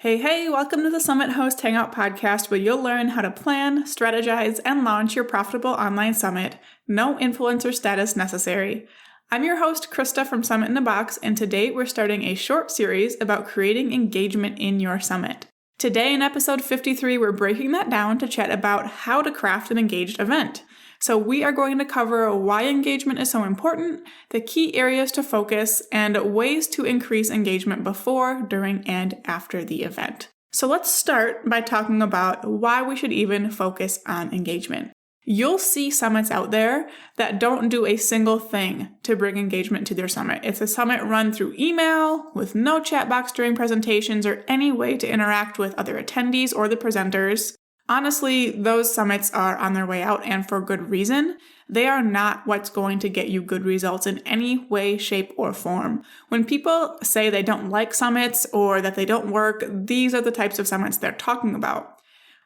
Hey, welcome to the Summit Host Hangout podcast, where you'll learn how to plan, strategize, and launch your profitable online summit. No influencer status necessary. I'm your host, Krista from Summit in a Box, and today we're starting a short series about creating engagement in your summit. Today in episode 53, we're breaking that down to chat about how to craft an engaged event. So we are going to cover why engagement is so important, the key areas to focus, and ways to increase engagement before, during, and after the event. So let's start by talking about why we should even focus on engagement. You'll see summits out there that don't do a single thing to bring engagement to their summit. It's a summit run through email, with no chat box during presentations or any way to interact with other attendees or the presenters. Honestly, those summits are on their way out, and for good reason. They are not what's going to get you good results in any way, shape, or form. When people say they don't like summits or that they don't work, these are the types of summits they're talking about.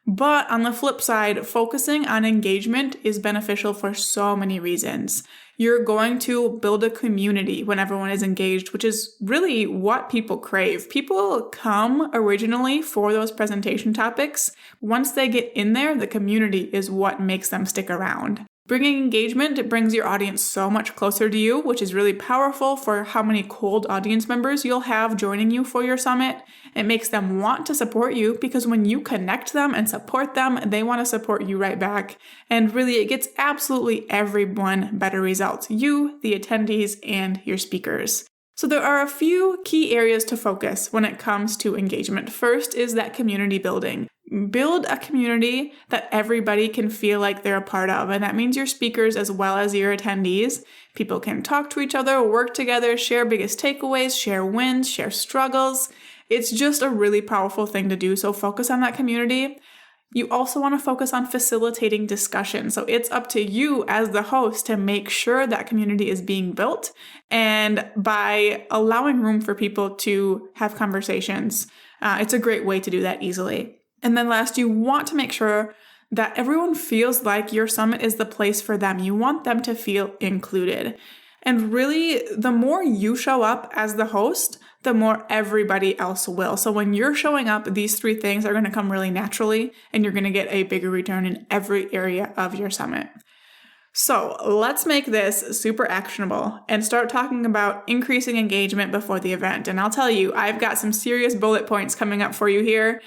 But on the flip side, focusing on engagement is beneficial for so many reasons. You're going to build a community when everyone is engaged, which is really what people crave. People come originally for those presentation topics. Once they get in there, the community is what makes them stick around. Bringing engagement brings your audience so much closer to you, which is really powerful for how many cold audience members you'll have joining you for your summit. It makes them want to support you because when you connect them and support them, they want to support you right back. And really, it gets absolutely everyone better results. You, the attendees, and your speakers. So there are a few key areas to focus when it comes to engagement. First is that community building. Build a community that everybody can feel like they're a part of, and that means your speakers as well as your attendees. People can talk to each other, work together, share biggest takeaways, share wins, share struggles. It's just a really powerful thing to do, so focus on that community. You also want to focus on facilitating discussion. So it's up to you as the host to make sure that community is being built, and by allowing room for people to have conversations, it's a great way to do that easily. And then last, you want to make sure that everyone feels like your summit is the place for them. You want them to feel included. And really, the more you show up as the host, the more everybody else will. So when you're showing up, these three things are going to come really naturally, and you're going to get a bigger return in every area of your summit. So let's make this super actionable and start talking about increasing engagement before the event. And I'll tell you, I've got some serious bullet points coming up for you here.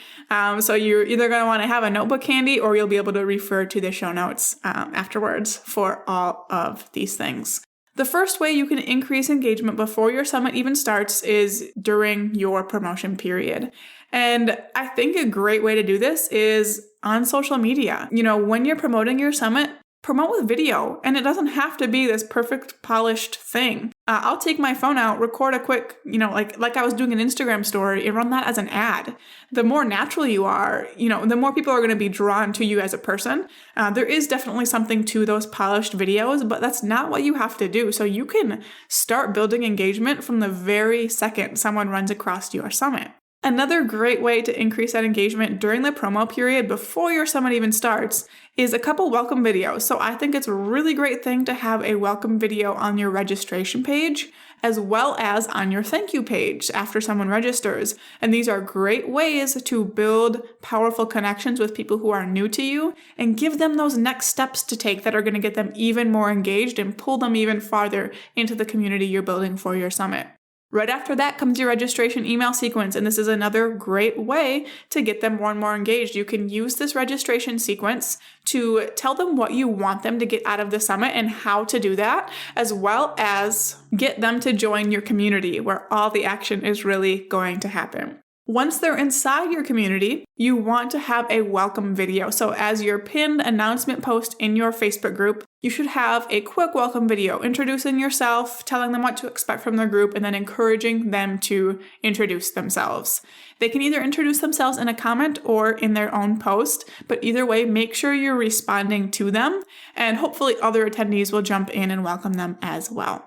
So you're either going to want to have a notebook handy, or you'll be able to refer to the show notes afterwards for all of these things. The first way you can increase engagement before your summit even starts is during your promotion period. And I think a great way to do this is on social media. When you're promoting your summit, promote with video, and it doesn't have to be this perfect polished thing. I'll take my phone out, record a quick, like I was doing an Instagram story, and run that as an ad. The more natural you are, the more people are going to be drawn to you as a person. There is definitely something to those polished videos, but that's not what you have to do. So you can start building engagement from the very second someone runs across your summit. Another great way to increase that engagement during the promo period before your summit even starts is a couple welcome videos. So I think it's a really great thing to have a welcome video on your registration page as well as on your thank you page after someone registers. And these are great ways to build powerful connections with people who are new to you and give them those next steps to take that are going to get them even more engaged and pull them even farther into the community you're building for your summit. Right after that comes your registration email sequence, and this is another great way to get them more and more engaged. You can use this registration sequence to tell them what you want them to get out of the summit and how to do that, as well as get them to join your community where all the action is really going to happen. Once they're inside your community, you want to have a welcome video. So as your pinned announcement post in your Facebook group, you should have a quick welcome video introducing yourself, telling them what to expect from their group, and then encouraging them to introduce themselves. They can either introduce themselves in a comment or in their own post, but either way, make sure you're responding to them, and hopefully other attendees will jump in and welcome them as well.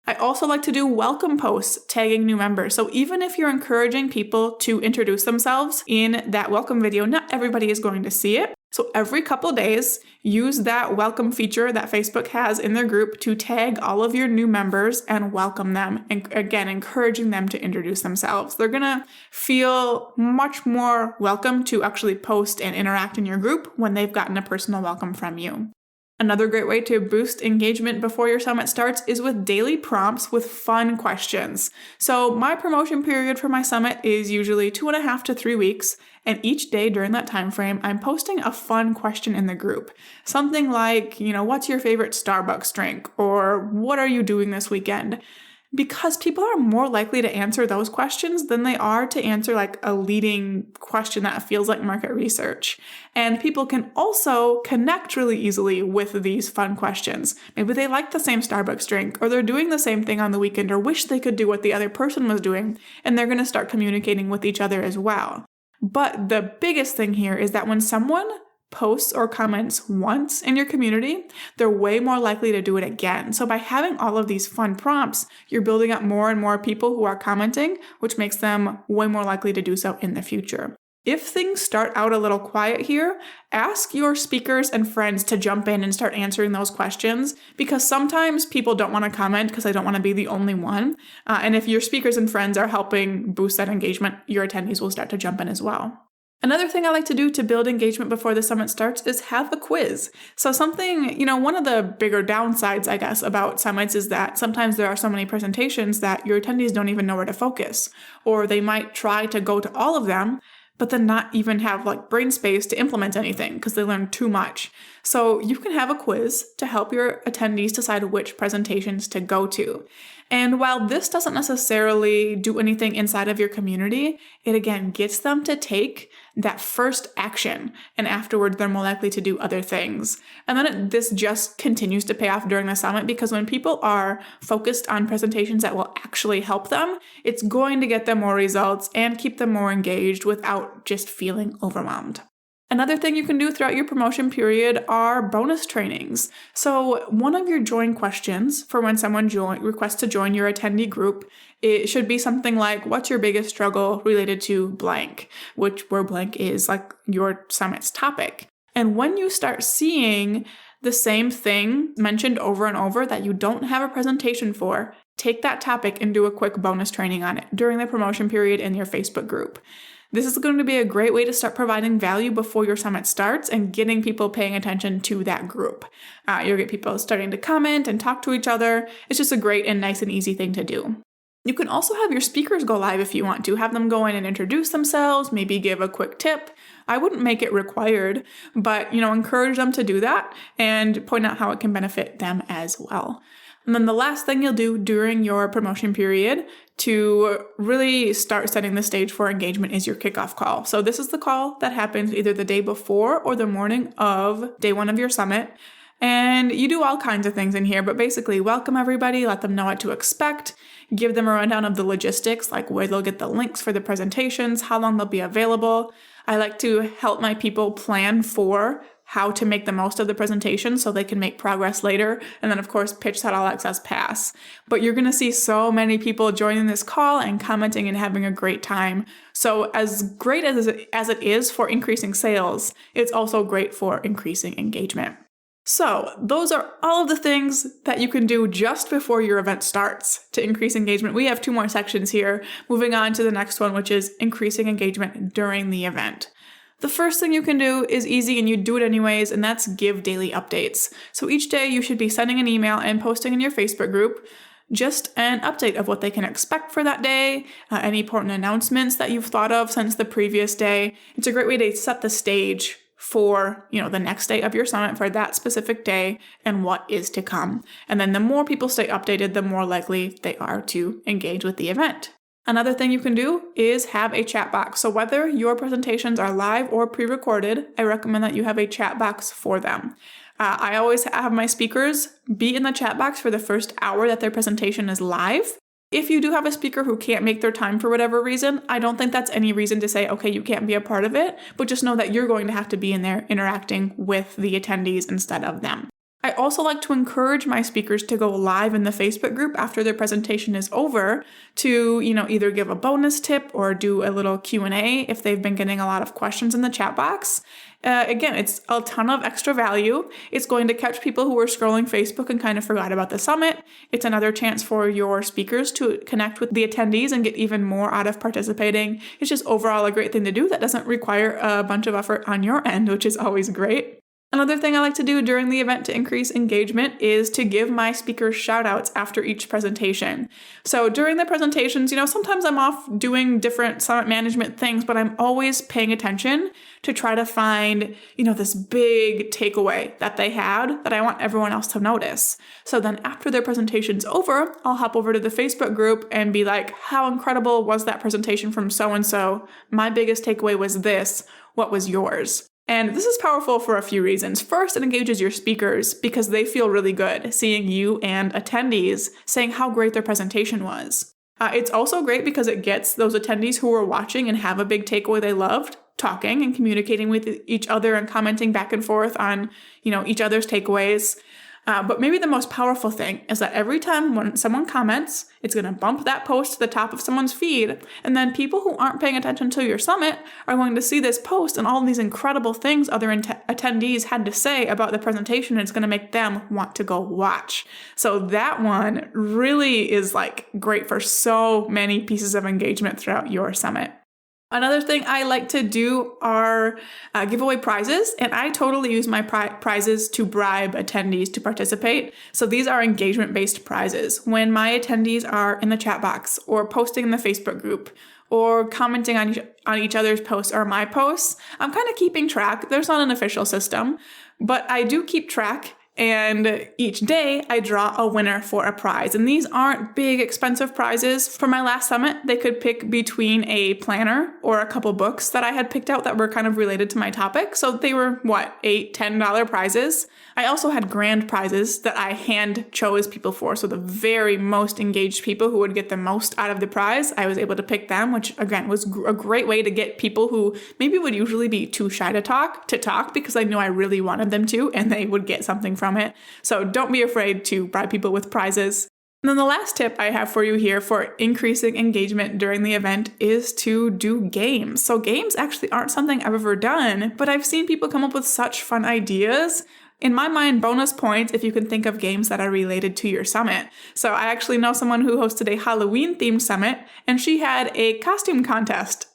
I also like to do welcome posts tagging new members. So even if you're encouraging people to introduce themselves in that welcome video, not everybody is going to see it. So every couple days, use that welcome feature that Facebook has in their group to tag all of your new members and welcome them. And again, encouraging them to introduce themselves. They're going to feel much more welcome to actually post and interact in your group when they've gotten a personal welcome from you. Another great way to boost engagement before your summit starts is with daily prompts with fun questions. So my promotion period for my summit is usually 2.5 to 3 weeks, and each day during that time frame, I'm posting a fun question in the group. Something like, what's your favorite Starbucks drink? Or what are you doing this weekend? Because people are more likely to answer those questions than they are to answer like a leading question that feels like market research. And people can also connect really easily with these fun questions. Maybe they like the same Starbucks drink, or they're doing the same thing on the weekend, or wish they could do what the other person was doing, and they're going to start communicating with each other as well. But the biggest thing here is that when someone posts or comments once in your community, they're way more likely to do it again. So by having all of these fun prompts, you're building up more and more people who are commenting, which makes them way more likely to do so in the future. If things start out a little quiet here, ask your speakers and friends to jump in and start answering those questions, because sometimes people don't want to comment because they don't want to be the only one. And if your speakers and friends are helping boost that engagement, your attendees will start to jump in as well. Another thing I like to do to build engagement before the summit starts is have a quiz. So one of the bigger downsides, I guess, about summits is that sometimes there are so many presentations that your attendees don't even know where to focus, or they might try to go to all of them, but then not even have like brain space to implement anything because they learn too much. So you can have a quiz to help your attendees decide which presentations to go to. And while this doesn't necessarily do anything inside of your community, it again gets them to take that first action, and afterward they're more likely to do other things. And then this just continues to pay off during the summit, because when people are focused on presentations that will actually help them, it's going to get them more results and keep them more engaged without just feeling overwhelmed. Another thing you can do throughout your promotion period are bonus trainings. So one of your join questions for when someone requests to join your attendee group, it should be something like, what's your biggest struggle related to blank, where blank is like your summit's topic. And when you start seeing the same thing mentioned over and over that you don't have a presentation for, take that topic and do a quick bonus training on it during the promotion period in your Facebook group. This is going to be a great way to start providing value before your summit starts and getting people paying attention to that group. You'll get people starting to comment and talk to each other. It's just a great and nice and easy thing to do. You can also have your speakers go live if you want to. Have them go in and introduce themselves, maybe give a quick tip. I wouldn't make it required, but encourage them to do that and point out how it can benefit them as well. And then the last thing you'll do during your promotion period to really start setting the stage for engagement is your kickoff call. So this is the call that happens either the day before or the morning of day one of your summit. And you do all kinds of things in here, but basically welcome everybody, let them know what to expect, give them a rundown of the logistics, like where they'll get the links for the presentations, how long they'll be available. I like to help my people plan for how to make the most of the presentation so they can make progress later, and then of course pitch that all access pass. But you're going to see so many people joining this call and commenting and having a great time. So as great as it is for increasing sales, it's also great for increasing engagement. So those are all of the things that you can do just before your event starts to increase engagement. We have 2 more sections here. Moving on to the next one, which is increasing engagement during the event. The first thing you can do is easy and you do it anyways, and that's give daily updates. So each day you should be sending an email and posting in your Facebook group just an update of what they can expect for that day, any important announcements that you've thought of since the previous day. It's a great way to set the stage for, the next day of your summit for that specific day and what is to come. And then the more people stay updated, the more likely they are to engage with the event. Another thing you can do is have a chat box. So whether your presentations are live or pre-recorded, I recommend that you have a chat box for them. I always have my speakers be in the chat box for the first hour that their presentation is live. If you do have a speaker who can't make their time for whatever reason, I don't think that's any reason to say, okay, you can't be a part of it, but just know that you're going to have to be in there interacting with the attendees instead of them. I also like to encourage my speakers to go live in the Facebook group after their presentation is over to, either give a bonus tip or do a little Q&A if they've been getting a lot of questions in the chat box. Again, it's a ton of extra value. It's going to catch people who were scrolling Facebook and kind of forgot about the summit. It's another chance for your speakers to connect with the attendees and get even more out of participating. It's just overall a great thing to do that doesn't require a bunch of effort on your end, which is always great. Another thing I like to do during the event to increase engagement is to give my speakers shout outs after each presentation. So during the presentations, sometimes I'm off doing different summit management things, but I'm always paying attention to try to find, this big takeaway that they had that I want everyone else to notice. So then after their presentation's over, I'll hop over to the Facebook group and be like, how incredible was that presentation from so-and-so? My biggest takeaway was this. What was yours? And this is powerful for a few reasons. First, it engages your speakers because they feel really good seeing you and attendees saying how great their presentation was. It's also great because it gets those attendees who were watching and have a big takeaway they loved talking and communicating with each other and commenting back and forth on, each other's takeaways. But maybe the most powerful thing is that every time when someone comments, it's going to bump that post to the top of someone's feed. And then people who aren't paying attention to your summit are going to see this post and all these incredible things other attendees had to say about the presentation. And it's going to make them want to go watch. So that one really is great for so many pieces of engagement throughout your summit. Another thing I like to do are give away prizes, and I totally use my prizes to bribe attendees to participate. So these are engagement-based prizes. When my attendees are in the chat box or posting in the Facebook group or commenting on each other's posts or my posts, I'm kind of keeping track. There's not an official system, but I do keep track. And each day I draw a winner for a prize. And these aren't big, expensive prizes. For my last summit, they could pick between a planner or a couple books that I had picked out that were kind of related to my topic. So they were, $8, $10 prizes. I also had grand prizes that I hand chose people for. So the very most engaged people who would get the most out of the prize, I was able to pick them, which again was a great way to get people who maybe would usually be too shy to talk because I knew I really wanted them to, and they would get something from it. So don't be afraid to bribe people with prizes. And then the last tip I have for you here for increasing engagement during the event is to do games. So games actually aren't something I've ever done, but I've seen people come up with such fun ideas. In my mind, bonus points if you can think of games that are related to your summit. So I actually know someone who hosted a Halloween-themed summit, and she had a costume contest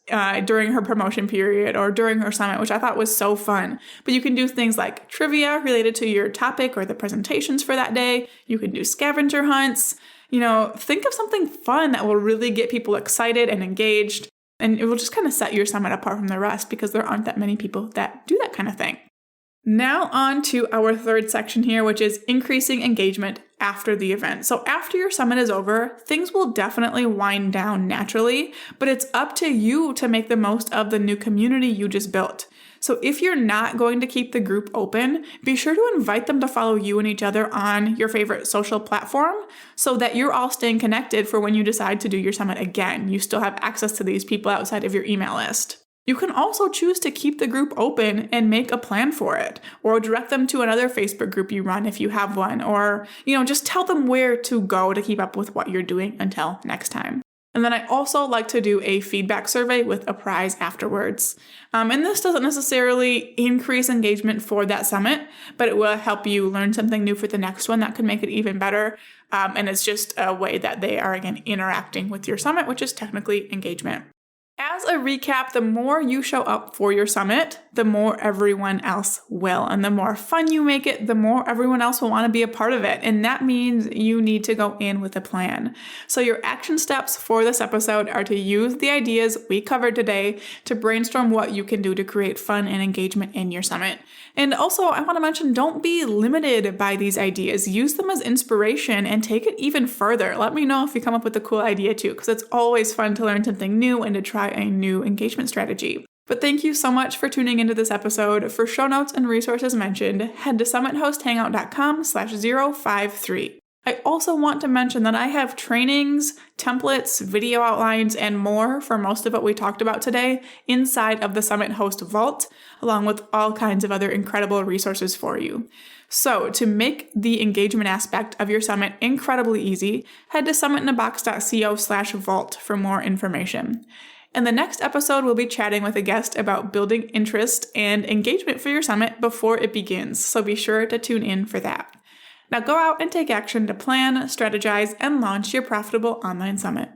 during her promotion period or during her summit, which I thought was so fun. But you can do things like trivia related to your topic or the presentations for that day. You can do scavenger hunts. Think of something fun that will really get people excited and engaged, and it will just kind of set your summit apart from the rest because there aren't that many people that do that kind of thing. Now on to our third section here, which is increasing engagement after the event. So after your summit is over, things will definitely wind down naturally, but it's up to you to make the most of the new community you just built. So if you're not going to keep the group open, be sure to invite them to follow you and each other on your favorite social platform so that you're all staying connected for when you decide to do your summit again. You still have access to these people outside of your email list. You can also choose to keep the group open and make a plan for it, or direct them to another Facebook group you run if you have one, or, just tell them where to go to keep up with what you're doing until next time. And then I also like to do a feedback survey with a prize afterwards. And this doesn't necessarily increase engagement for that summit, but it will help you learn something new for the next one that could make it even better. And it's just a way that they are, again, interacting with your summit, which is technically engagement. As a recap, the more you show up for your summit, the more everyone else will. And the more fun you make it, the more everyone else will want to be a part of it. And that means you need to go in with a plan. So your action steps for this episode are to use the ideas we covered today to brainstorm what you can do to create fun and engagement in your summit. And also, I want to mention, don't be limited by these ideas. Use them as inspiration and take it even further. Let me know if you come up with a cool idea too, because it's always fun to learn something new and to try a new engagement strategy. But thank you so much for tuning into this episode. For show notes and resources mentioned, head to summitHostHangout.com/053. I also want to mention that I have trainings, templates, video outlines, and more for most of what we talked about today inside of the Summit Host Vault, along with all kinds of other incredible resources for you. So to make the engagement aspect of your summit incredibly easy, head to summitonabox.co/vault for more information. In the next episode, we'll be chatting with a guest about building interest and engagement for your summit before it begins, so be sure to tune in for that. Now go out and take action to plan, strategize, and launch your profitable online summit.